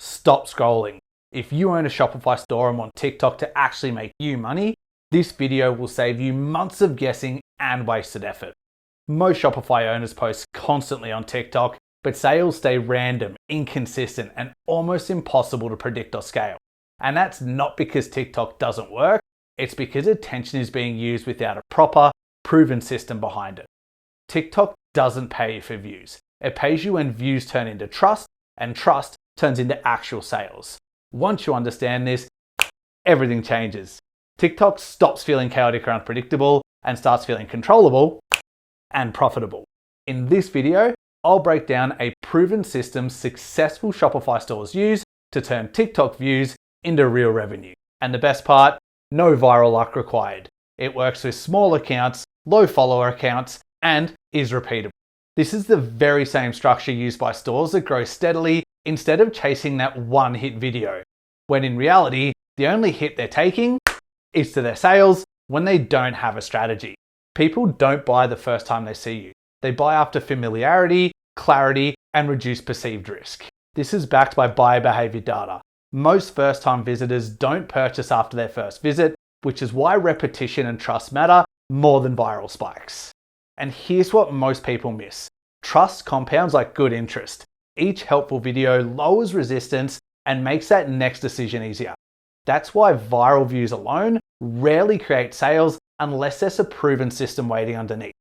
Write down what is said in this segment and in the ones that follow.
Stop scrolling. If you own a Shopify store and want TikTok to actually make you money, this video will save you months of guessing and wasted effort. Most Shopify owners post constantly on TikTok, but sales stay random, inconsistent, and almost impossible to predict or scale. And that's not because TikTok doesn't work, it's because attention is being used without a proper, proven system behind it. TikTok doesn't pay you for views. It pays you when views turn into trust, and trust turns into actual sales. Once you understand this, everything changes. TikTok stops feeling chaotic or unpredictable and starts feeling controllable and profitable. In this video, I'll break down a proven system successful Shopify stores use to turn TikTok views into real revenue. And the best part, no viral luck required. It works with small accounts, low follower accounts, and is repeatable. This is the very same structure used by stores that grow steadily instead of chasing that one hit video, when in reality, the only hit they're taking is to their sales when they don't have a strategy. People don't buy the first time they see you. They buy after familiarity, clarity, and reduced perceived risk. This is backed by buyer behavior data. Most first-time visitors don't purchase after their first visit, which is why repetition and trust matter more than viral spikes. And here's what most people miss. Trust compounds like good interest. Each helpful video lowers resistance and makes that next decision easier. That's why viral views alone rarely create sales unless there's a proven system waiting underneath.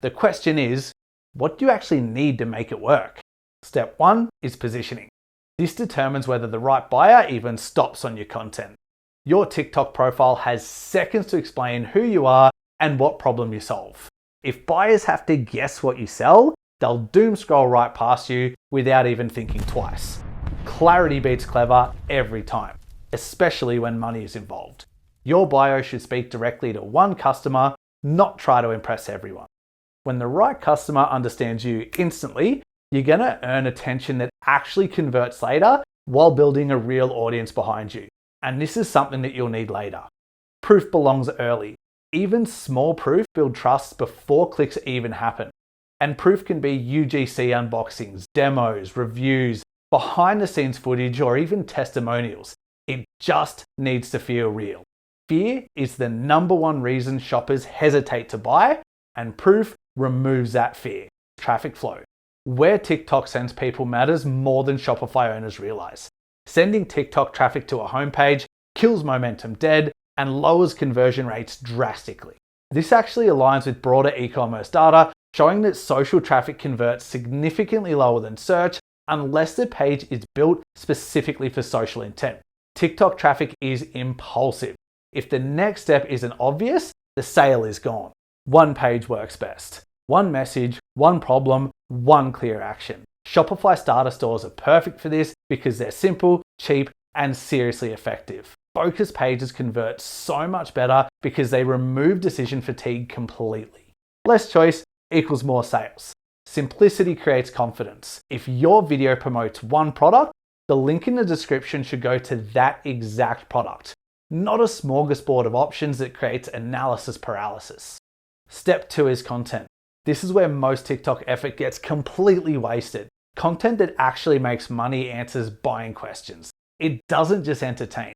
The question is, what do you actually need to make it work? Step 1 is positioning. This determines whether the right buyer even stops on your content. Your TikTok profile has seconds to explain who you are and what problem you solve. If buyers have to guess what you sell, they'll doom scroll right past you without even thinking twice. Clarity beats clever every time, especially when money is involved. Your bio should speak directly to one customer, not try to impress everyone. When the right customer understands you instantly, you're gonna earn attention that actually converts later while building a real audience behind you. And this is something that you'll need later. Proof belongs early. Even small proof build trust before clicks even happen. And proof can be UGC unboxings, demos, reviews, behind the scenes footage, or even testimonials. It just needs to feel real. Fear is the number one reason shoppers hesitate to buy, and proof removes that fear. Traffic flow. Where TikTok sends people matters more than Shopify owners realize. Sending TikTok traffic to a homepage kills momentum dead and lowers conversion rates drastically. This actually aligns with broader e-commerce data, showing that social traffic converts significantly lower than search unless the page is built specifically for social intent. TikTok traffic is impulsive. If the next step isn't obvious, the sale is gone. One page works best. One message, one problem, one clear action. Shopify starter stores are perfect for this because they're simple, cheap, and seriously effective. Focus pages convert so much better because they remove decision fatigue completely. Less choice equals more sales. Simplicity creates confidence. If your video promotes one product, the link in the description should go to that exact product, not a smorgasbord of options that creates analysis paralysis. Step 2 is content. This is where most TikTok effort gets completely wasted. Content that actually makes money answers buying questions. It doesn't just entertain.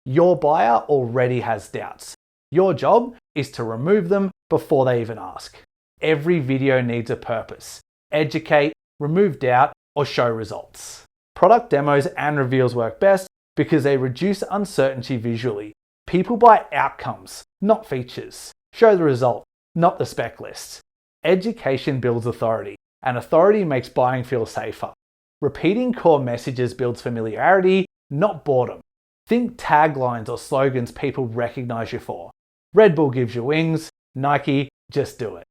Your buyer already has doubts. Your job is to remove them before they even ask. Every video needs a purpose. Educate, remove doubt, or show results. Product demos and reveals work best because they reduce uncertainty visually. People buy outcomes, not features. Show the result, not the spec list. Education builds authority, and authority makes buying feel safer. Repeating core messages builds familiarity, not boredom. Think taglines or slogans people recognize you for. Red Bull gives you wings, Nike, just do it.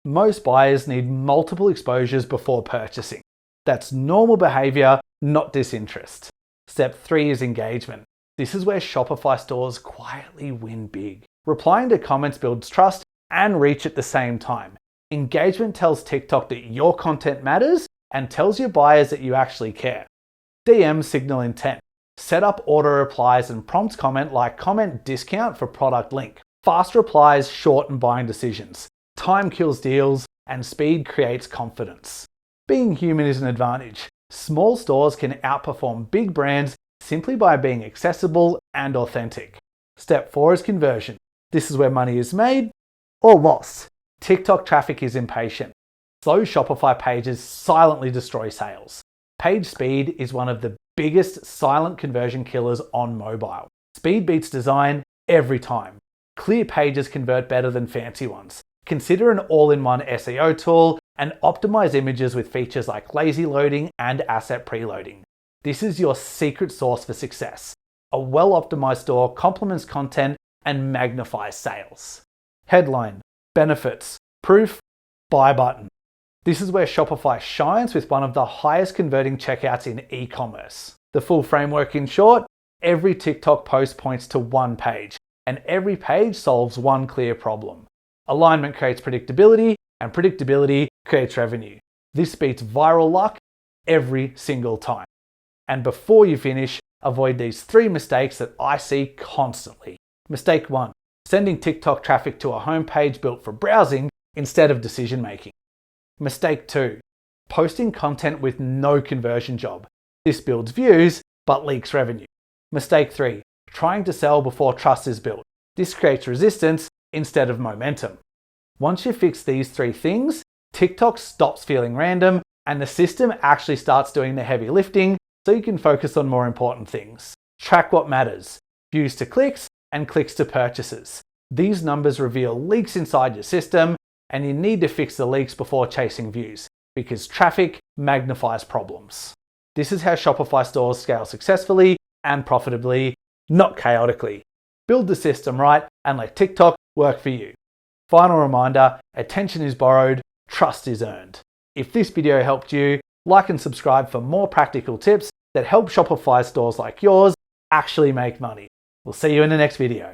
Most buyers need multiple exposures before purchasing. That's normal behavior, not disinterest. Step 3 is engagement. This is where Shopify stores quietly win big. Replying to comments builds trust and reach at the same time. Engagement tells TikTok that your content matters and tells your buyers that you actually care. DMs signal intent. Set up auto replies and prompts comment like comment discount for product link. Fast replies shorten buying decisions. Time kills deals and speed creates confidence. Being human is an advantage. Small stores can outperform big brands simply by being accessible and authentic. Step 4 is conversion. This is where money is made or lost. TikTok traffic is impatient. Slow Shopify pages silently destroy sales. Page speed is one of the biggest silent conversion killers on mobile. Speed beats design every time. Clear pages convert better than fancy ones. Consider an all-in-one SEO tool and optimize images with features like lazy loading and asset preloading. This is your secret sauce for success. A well-optimized store complements content and magnifies sales. Headline, benefits, proof, buy button. This is where Shopify shines with one of the highest converting checkouts in e-commerce. The full framework in short, every TikTok post points to one page, and every page solves one clear problem. Alignment creates predictability, and predictability creates revenue. This beats viral luck every single time. And before you finish, avoid these 3 mistakes that I see constantly. Mistake 1, sending TikTok traffic to a homepage built for browsing instead of decision making. Mistake 2, posting content with no conversion job. This builds views but leaks revenue. Mistake 3, trying to sell before trust is built. This creates resistance instead of momentum. Once you fix these 3 things, TikTok stops feeling random and the system actually starts doing the heavy lifting so you can focus on more important things. Track what matters, views to clicks and clicks to purchases. These numbers reveal leaks inside your system, and you need to fix the leaks before chasing views because traffic magnifies problems. This is how Shopify stores scale successfully and profitably, not chaotically. Build the system right and let TikTok work for you. Final reminder, attention is borrowed, trust is earned. If this video helped you, like and subscribe for more practical tips that help Shopify stores like yours actually make money. We'll see you in the next video.